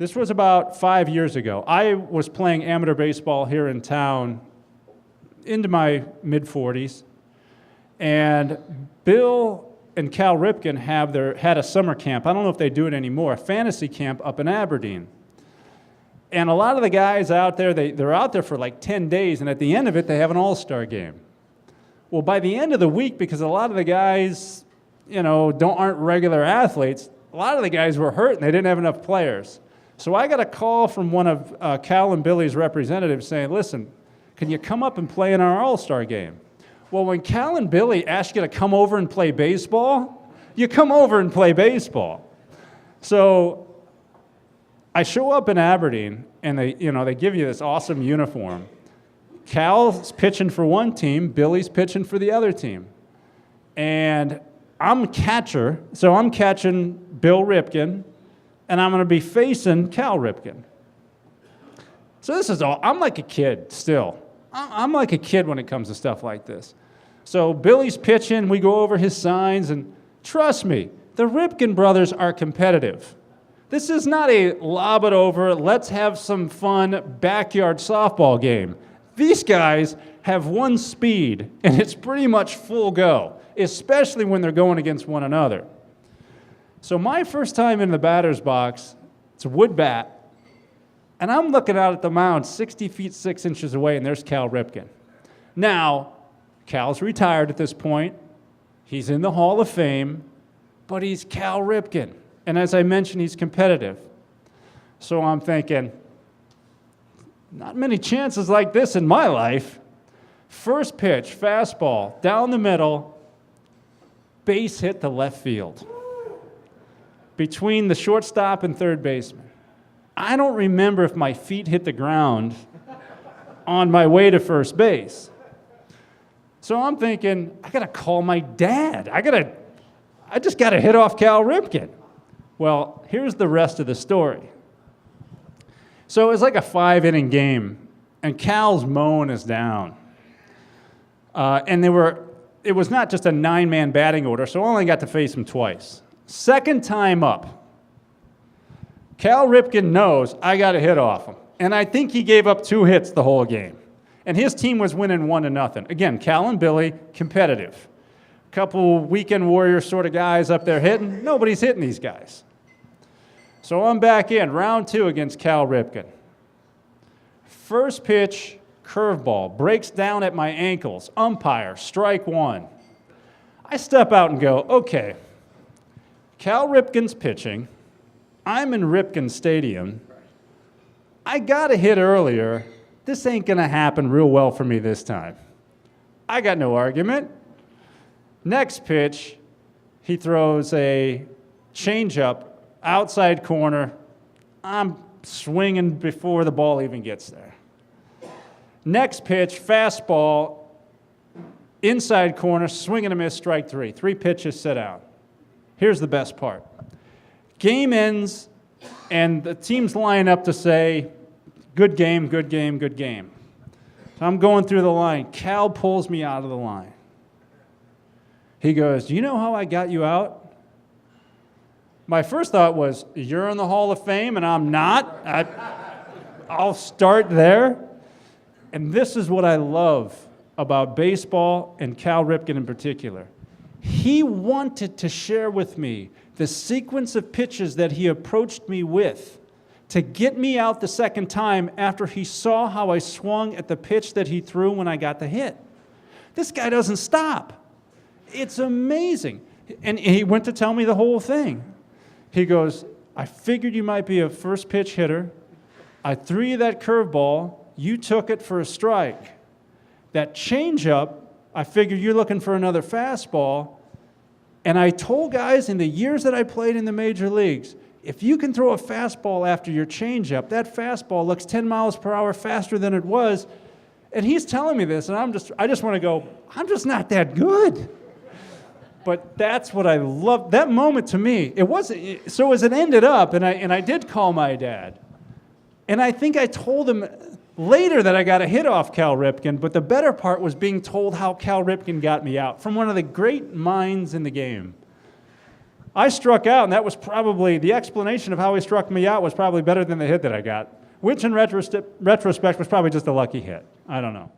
This was about 5 years ago. I was playing amateur baseball here in town into my mid-40s, and Bill and Cal Ripken had a summer camp. I don't know if they do it anymore, a fantasy camp up in Aberdeen. And a lot of the guys out there, they're out there for like 10 days, and at the end of it, they have an all-star game. Well, by the end of the week, because a lot of the guys, aren't regular athletes, a lot of the guys were hurt and they didn't have enough players. So I got a call from one of Cal and Billy's representatives saying, listen, can you come up and play in our all-star game? Well, when Cal and Billy ask you to come over and play baseball, you come over and play baseball. So I show up in Aberdeen, and they give you this awesome uniform. Cal's pitching for one team, Billy's pitching for the other team. And I'm catcher, so I'm catching Bill Ripken, and I'm going to be facing Cal Ripken. So this is all, I'm like a kid still. I'm like a kid when it comes to stuff like this. So Billy's pitching, we go over his signs, and trust me, the Ripken brothers are competitive. This is not a lob it over, let's have some fun backyard softball game. These guys have one speed, and it's pretty much full go, especially when they're going against one another. So my first time in the batter's box, it's a wood bat, and I'm looking out at the mound 60 feet 6 inches away, and there's Cal Ripken. Now, Cal's retired at this point. He's in the Hall of Fame, but he's Cal Ripken. And as I mentioned, he's competitive. So I'm thinking, not many chances like this in my life. First pitch, fastball, down the middle, base hit to left field, between the shortstop and third baseman. I don't remember if my feet hit the ground on my way to first base. So I'm thinking, I gotta call my dad. I just gotta hit off Cal Ripken. Well, here's the rest of the story. So it was like a 5-inning game, and Cal's mowing us down. And it was not just a 9-man batting order, so I only got to face him twice. Second time up, Cal Ripken knows I got to hit off him. And I think he gave up 2 hits the whole game. And his team was winning 1-0. Again, Cal and Billy, competitive. A couple weekend warrior sort of guys up there hitting. Nobody's hitting these guys. So I'm back in, round 2 against Cal Ripken. First pitch, curveball, breaks down at my ankles. Umpire, strike 1. I step out and go, okay, Cal Ripken's pitching. I'm in Ripken Stadium. I got a hit earlier. This ain't going to happen real well for me this time. I got no argument. Next pitch, he throws a changeup, outside corner. I'm swinging before the ball even gets there. Next pitch, fastball, inside corner, swing and a miss, strike 3. 3 pitches, sit out. Here's the best part. Game ends, and the teams line up to say, good game, good game, good game. So I'm going through the line. Cal pulls me out of the line. He goes, do you know how I got you out? My first thought was, you're in the Hall of Fame and I'm not. I'll start there. And this is what I love about baseball and Cal Ripken in particular. He wanted to share with me the sequence of pitches that he approached me with to get me out the second time after he saw how I swung at the pitch that he threw when I got the hit. This guy doesn't stop. It's amazing. And he went to tell me the whole thing. He goes, I figured you might be a first pitch hitter. I threw you that curveball. You took it for a strike. That changeup, I figured you're looking for another fastball. And I told guys in the years that I played in the major leagues, if you can throw a fastball after your changeup, that fastball looks 10 miles per hour faster than it was. And he's telling me this, and I just want to go, I'm just not that good. But that's what I love. That moment to me, it wasn't, so as it ended up, and I did call my dad. And I think I told him later that I got a hit off Cal Ripken, but the better part was being told how Cal Ripken got me out from one of the great minds in the game. I struck out, and that was probably, the explanation of how he struck me out was probably better than the hit that I got, which in retrospect was probably just a lucky hit. I don't know.